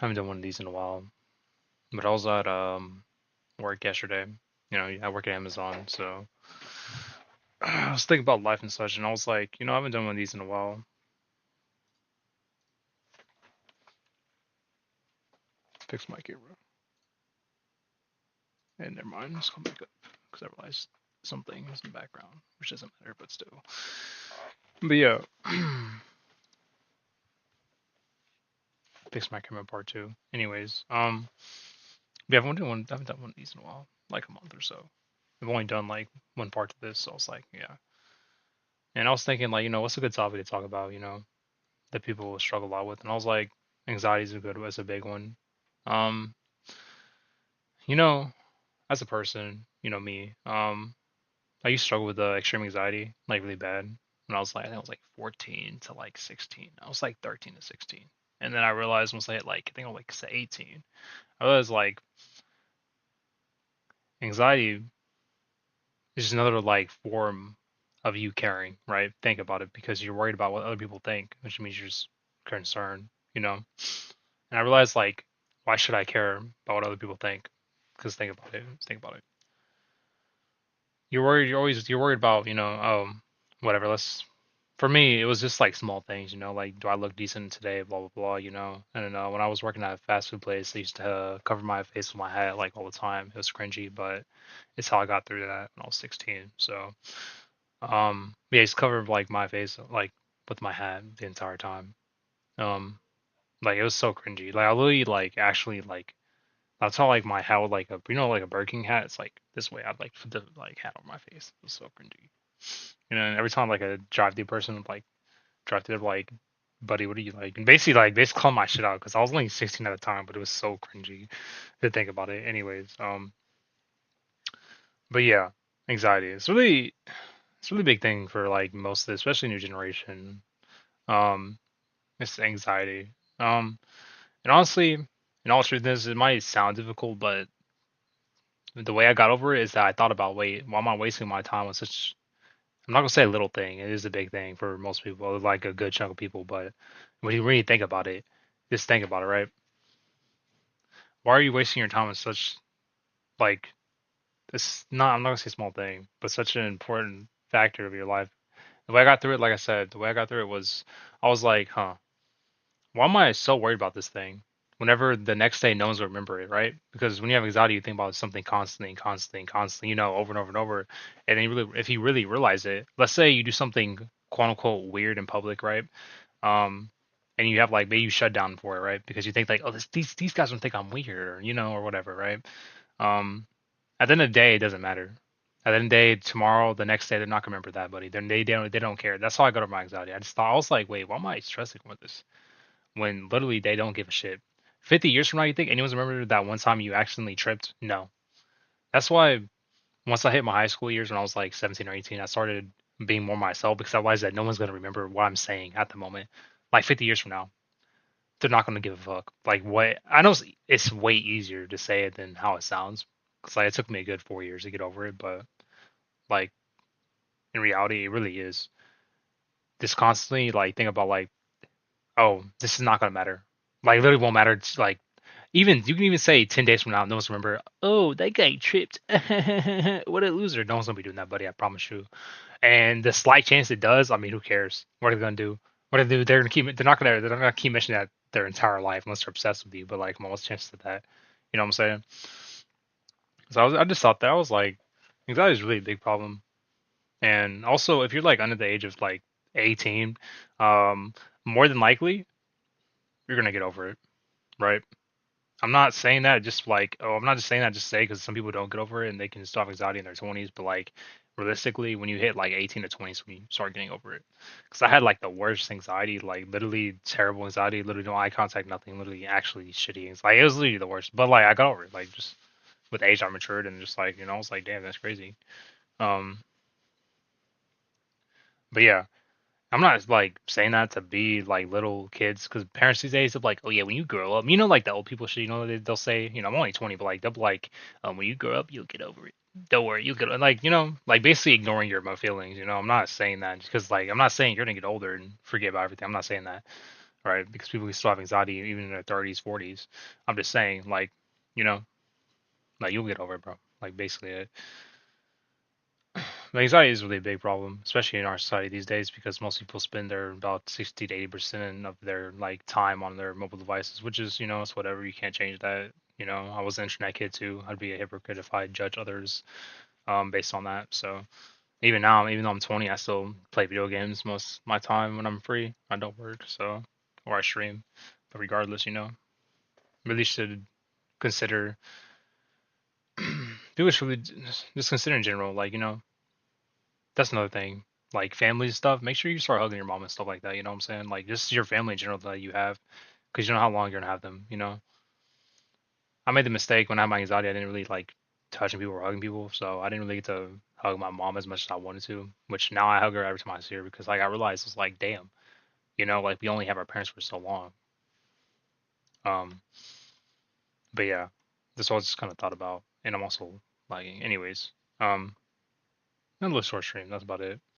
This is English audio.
Haven't done one of these in a while. But I was at work yesterday. I work at Amazon, so I was thinking about life and such, and I was like, I haven't done one of these in a while. Fix my camera. And never mind, let's come back up because I realized something was in the background, which doesn't matter, but still. But yeah, fix my camera part two. Anyways, yeah, I haven't done one of these in a while, like a month or so. I've only done like one part of this, so I was like, yeah. And I was thinking like, what's a good topic to talk about, that people struggle a lot with, and I was like, anxiety is a big one. Um, you know, as a person, me, I used to struggle with extreme anxiety, like really bad when I was like, I think I was like 14 to like 16. I was like 13 to 16. And then I realized once I hit like, I think I was like say 18, I realized like anxiety is just another like form of you caring, right? Think about it because you're worried about what other people think, which means you're just concerned, you know? And I realized like, why should I care about what other people think? Because think about it. You're worried about, whatever. For me, it was just like small things, like do I look decent today, blah blah blah, And then when I was working at a fast food place, I used to cover my face with my hat like all the time. It was cringy, but it's how I got through that when I was 16. So, yeah, I just covered like my face like with my hat the entire time. Um, like it was so cringy. Like I literally like actually like that's how like my hat would like like a Burger King hat. It's like this way. I'd like put the like hat on my face. It was so cringy. And every time like a drive-through person would like drive through, like, buddy, what do you like? And basically call my shit out because I was only 16 at the time, but it was so cringy to think about it. Anyways, but yeah, anxiety. It's a really big thing for like most of the, especially new generation. Um, it's anxiety. And honestly, in all truthness, it might sound difficult, but the way I got over it is that I thought about, wait, why am I wasting my time on such? I'm not gonna say a little thing. It is a big thing for most people, like a good chunk of people. But when you really think about it, just think about it, right? Why are you wasting your time on such like this? Not I'm not gonna say small thing, but such an important factor of your life. The way I got through it, like I said, the way I got through it was I was like, huh, why am I so worried about this thing? Whenever the next day no one's gonna remember it, right? Because when you have anxiety, you think about something constantly, constantly, constantly, over and over and over. And then if you really realize it, let's say you do something quote unquote weird in public, right? Um, and you have like maybe you shut down for it, right? Because you think like, oh, these guys don't think I'm weird, or or whatever, right? Um, at the end of the day, it doesn't matter. At the end of the day, tomorrow, the next day, they're not gonna remember that, buddy. They don't care. That's how I got over my anxiety. I was like, wait, why am I stressing with this? When literally they don't give a shit. 50 years from now, you think anyone's remember that one time you accidentally tripped? No. That's why once I hit my high school years when I was like 17 or 18, I started being more myself because I realized that no one's gonna remember what I'm saying at the moment. Like 50 years from now, they're not gonna give a fuck. Like what? I know it's way easier to say it than how it sounds. Cause like it took me a good 4 years to get over it, but like in reality, it really is. Just constantly like think about like, oh, this is not gonna matter. Like literally won't matter. It's like even you can even say 10 days from now, no one's remember. Oh, that guy tripped. What a loser! No one's gonna be doing that, buddy. I promise you. And the slight chance it does, I mean, who cares? What are they gonna do? What are they do? They're gonna keep. They're not gonna keep mentioning that their entire life unless they're obsessed with you. But like, come on, what's the chances of that? You know what I'm saying? So I just thought that I was like, anxiety is really a big problem. And also, if you're like under the age of like 18, um, more than likely you're gonna get over it, right? I'm not saying that just like, oh, I'm not just saying that just to say because some people don't get over it and they can still have anxiety in their 20s, but like realistically, when you hit like 18 to 20s, when you start getting over it. Because I had like the worst anxiety, like literally terrible anxiety, literally no eye contact, nothing, literally actually shitty. It's like it was literally the worst, but like I got over it, like just with age I matured and just like I was like, damn, that's crazy. Um, but yeah, I'm not like saying that to be like little kids because parents these days are like, oh yeah, when you grow up, like the old people shit, they'll say, I'm only 20, but like they'll be like, when you grow up, you'll get over it. Don't worry, you'll get like like basically ignoring your feelings. I'm not saying that because like I'm not saying you're gonna get older and forget about everything. I'm not saying that. right? Because people can still have anxiety even in their 30s, 40s. I'm just saying, like, you know, like you'll get over it, bro. Like basically, anxiety is really a big problem, especially in our society these days, because most people spend their about 60 to 80% of their like time on their mobile devices, which is, it's whatever. You can't change that. I was an internet kid too. I'd be a hypocrite if I judge others based on that. So even now, even though I'm 20, I still play video games most of my time when I'm free. I don't work, so or I stream. But regardless, really should consider people should really just consider in general, like, that's another thing. Like family stuff, make sure you start hugging your mom and stuff like that. You know what I'm saying? Like just your family in general that you have, because you know how long you're gonna have them. I made the mistake when I had my anxiety. I didn't really like touching people or hugging people, so I didn't really get to hug my mom as much as I wanted to. Which now I hug her every time I see her because like I realized it's like, damn, like we only have our parents for so long. Um, but yeah, this was just kind of thought about, and I'm also like, anyways, um, a little short stream. That's about it.